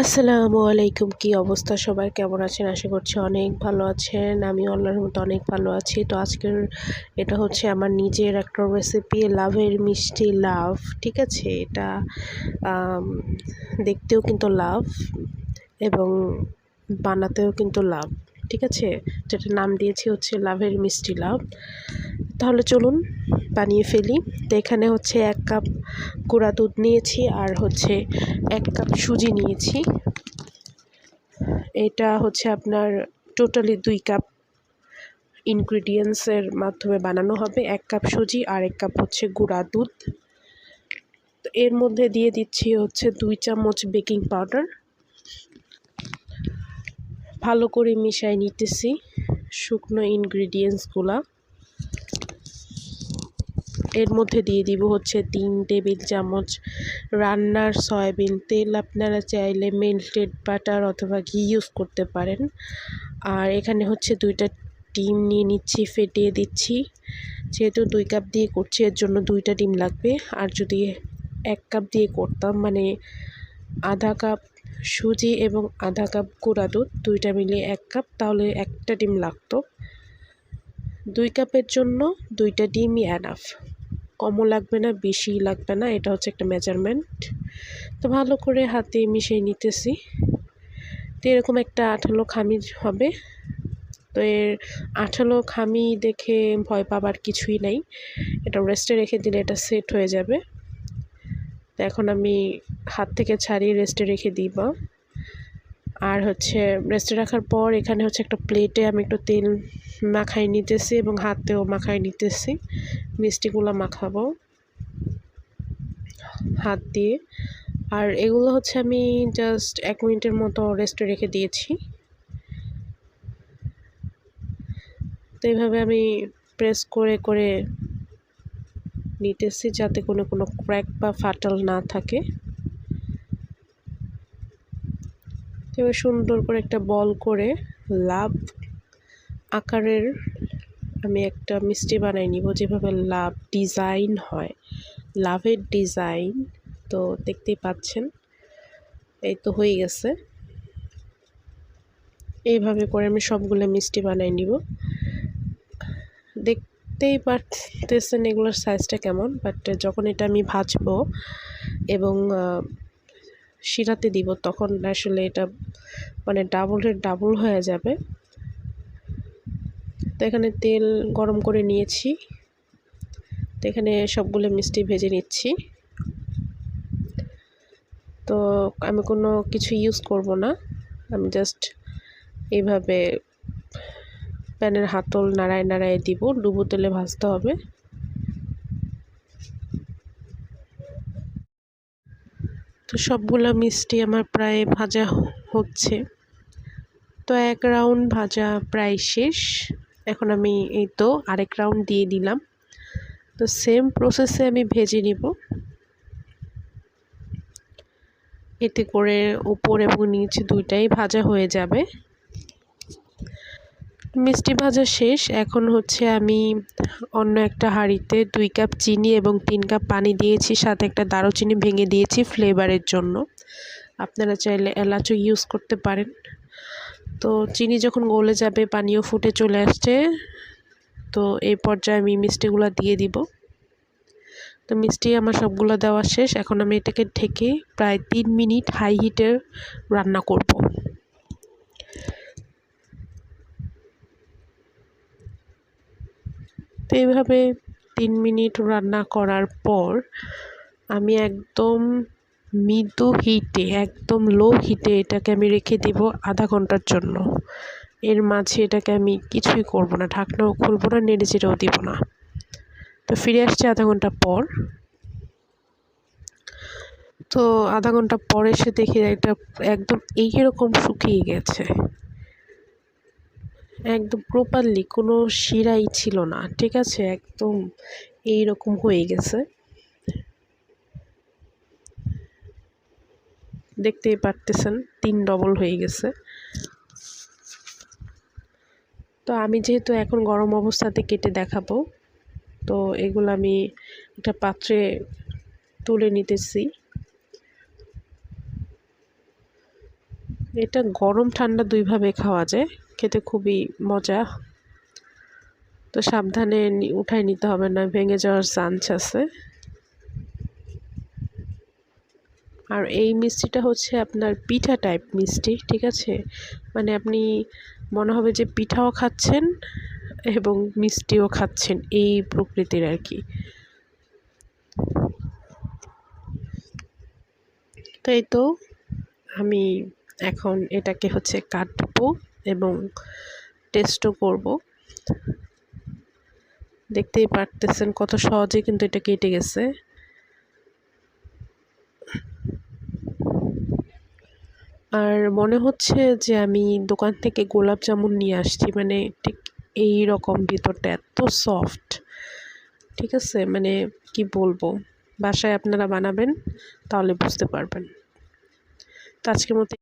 আসসালামু আলাইকুম। কি অবস্থা সবার? কেমন আছেন? আশা করছি অনেক ভালো আছেন। আমিও আল্লাহর রহমতে অনেক ভালো আছি। তো আজকের এটা হচ্ছে আমার নিজের একটা রেসিপি, লাভের মিষ্টি লাভ। ঠিক আছে? এটা আম দেখতেও কিন্তু লাভ এবং বানাতেও কিন্তু লাভ। ঠিক আছে? যেটার নাম দিয়েছি হচ্ছে লাভের মিষ্টি লাভ। তাহলে চলুন বানিয়ে ফেলি। তো এখানে হচ্ছে ১ কাপ গুঁড়া দুধ নিয়েছি আর হচ্ছে ১ কাপ সুজি নিয়েছি। এটা হচ্ছে আপনার টোটালি ২ কাপ ইনগ্রিডিয়েন্টসের মাধ্যমে বানানো হবে। ১ কাপ সুজি আর ১ কাপ হচ্ছে গুঁড়া দুধ। তো এর মধ্যে দিয়ে দিচ্ছি হচ্ছে ২ চামচ বেকিং পাউডার। ভালো করে মিশিয়ে নিতেছি শুকনো ইনগ্রিডিয়েন্টসগুলা। এর মধ্যে দিয়ে দিব হচ্ছে ৩ টেবিল চামচ রান্নার সয়াবিন তেল। আপনারা চাইলে মেল্টেড বাটার অথবা ঘি ইউজ করতে পারেন। আর এখানে হচ্ছে ২টা ডিম নিয়ে নিচ্ছি, ফেটিয়ে দিচ্ছি। যেহেতু ২ কাপ দিয়ে করছি এর জন্য ২টা ডিম লাগবে। আর যদি ১ কাপ দিয়ে করতাম মানে আধা কাপ সুজি এবং আধা কাপ গুঁড়া দুধ ২টা মিলিয়ে ১ কাপ, তাহলে ১টা ডিম লাগতো। ২ কাপের জন্য ২টা ডিমই এনাফ। কমও লাগবে না, বেশিই লাগবে না। এটা হচ্ছে একটা মেজারমেন্ট। তো ভালো করে হাতে মিশিয়ে নিতেছি। তো এরকম একটা আঠালো খামির হবে। তো এর আঠালো খামি দেখে ভয় পাবার কিছুই নাই। এটা রেস্টে রেখে দিলে এটা সেট হয়ে যাবে। তো এখন আমি হাত থেকে ছাড়িয়ে রেস্টে রেখে দিব। আর হচ্ছে রেস্টে রাখার পর এখানে হচ্ছে একটা প্লেটে আমি একটু তেল মাখায় নিতেছি এবং হাতেও মাখায় নিতেছি। মিষ্টিগুলো মাখাবো হাত দিয়ে। আর এগুলো হচ্ছে আমি জাস্ট ১ মিনিটের মতো রেস্টে রেখে দিয়েছি। তো এইভাবে আমি প্রেস করে করে নিতেছি যাতে কোনো ক্র্যাক বা ফাটল না থাকে। তো এবার সুন্দর করে একটা বল করে লাভ আকারের আমি একটা মিষ্টি বানাই নিব, যেভাবে লাভ ডিজাইন হয়, লাভের ডিজাইন। তো দেখতেই পাচ্ছেন, এই তো হয়ে গেছে। এইভাবে করে আমি সবগুলো মিষ্টি বানাই নিব। দেখতেই পারতেছেন এগুলোর সাইজটা কেমন, বাট যখন এটা আমি ভাজবো এবং শিরাতে দিব তখন আসলে এটা মানে ডাবলের ডাবল হয়ে যাবে। তো এখানে তেল গরম করে নিয়েছি। তো এখানে সবগুলো মিষ্টি ভেজে নিচ্ছি। তো আমি কোনো কিছু ইউজ করব না, আমি জাস্ট এইভাবে প্যানের হাতল নাড়ায় নাড়ায় দিব। ডুবো তেলে ভাজতে হবে। তো সবগুলো মিষ্টি আমার প্রায় ভাজা হচ্ছে। তো ১ রাউন্ড ভাজা প্রায় শেষ। এখন আমি এই তো আরেক রাউন্ড দিয়ে দিলাম। তো সেম প্রসেসে আমি ভেজে নিব। এতে করে উপর এবং নিচ দুইটাই ভাজা হয়ে যাবে। মিষ্টি ভাজা শেষ। এখন হচ্ছে আমি অন্য একটা হাঁড়িতে ২ কাপ চিনি এবং ৩ কাপ পানি দিয়েছি, সাথে একটা দারুচিনি ভেঙে দিয়েছি ফ্লেভারের জন্য। আপনারা চাইলে এলাচও ইউজ করতে পারেন। তো চিনি যখন গলে যাবে, পানিও ফুটে চলে আসছে, তো এই পর্যায়ে আমি মিষ্টিগুলো দিয়ে দিব। তো মিষ্টি আমার সবগুলো দেওয়া শেষ। এখন আমি এটাকে ঢেকে প্রায় ৩ মিনিট হাই হিটে রান্না করব। তো এইভাবে ৩ মিনিট রান্না করার পর আমি একদম মৃদু হিটে, একদম লো হিটে এটাকে আমি রেখে দিব আধা ঘন্টার জন্য। এর মাঝে এটাকে আমি কিছুই করব না, ঢাকনাও খুলব না, নেড়ে চেড়েও দিব না। তো ফিরে আসছে আধা ঘন্টা পর। তো আধা ঘন্টা পর এসে দেখি এটা একদম এইরকম শুকিয়ে গেছে। একদম প্রপারলি কোনো শিরাই ছিল না। ঠিক আছে? একদম এইরকম হয়ে গেছে। দেখতেই পারতেছেন ৩ ডবল হয়ে গেছে। তো আমি যেহেতু এখন গরম অবস্থাতে কেটে দেখাবো, তো এগুলো আমি একটা পাত্রে তুলে নিতেছি। এটা গরম ঠান্ডা দুইভাবে খাওয়া যায়, খেতে খুবই মজা। তো সাবধানে উঠাই নিতে হবে, না ভেঙে যাওয়ার চান্স আছে। আর এই মিষ্টিটা হচ্ছে আপনার পিঠা টাইপ মিষ্টি, ঠিক আছে? মানে আপনি মনে হবে যে পিঠাও খাচ্ছেন এবং মিষ্টিও খাচ্ছেন, এই প্রকৃতির আর কি। তাই তো আমি এখন এটাকে হচ্ছে কাটবো এবং টেস্টও করব। দেখতেই পারতেছেন কত সহজে কিন্তু এটা কেটে গেছে। আর মনে হচ্ছে যে আমি দোকান থেকে গোলাপ জামুন নিয়ে আসছি, মানে ঠিক এই রকম, ভিতরটা এত সফট, ঠিক আছে? মানে কি বলবো, বাসায় আপনারা বানাবেন তাহলে বুঝতে পারবেন। তো আজকের মতো